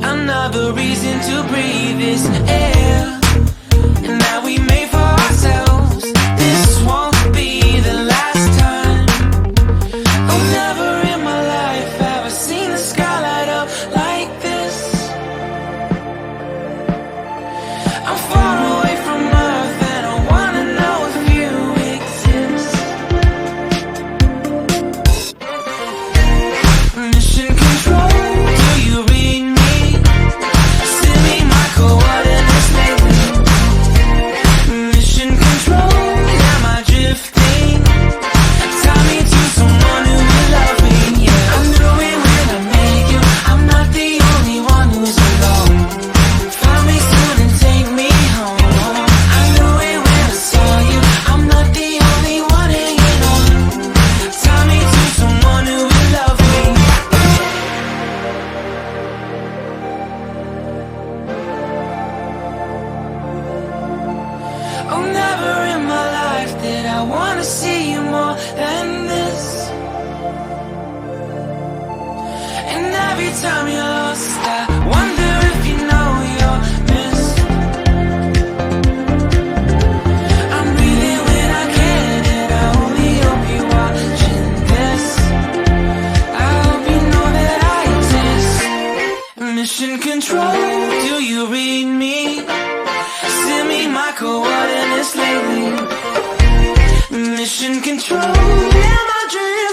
another reason to breathe this air. And that we made for ourselves. This won't be the last time. Oh, never in my life have I seen the sky light up like this. I'm far away from Earth and I wanna know if you exist. Mission control, do you read me? Send me my coordinates lately. Mission control, am I drifting? Tie me to someone who will love me, yeah. I knew it when I met you, I'm not the only one who's alone. Find me soon and take me home. I knew it when I saw you, I'm not the only one hanging on. Tie me to someone who will love me. Oh, never in my life did I wanna see you more than this. And every time you're lost, I wonder if you know you're missed. I'm breathing when I can, and I only hope you're watching this. I hope you know that I exist. Mission control, do you read me? Send me my coordinates lately. Mission control, am I dreaming?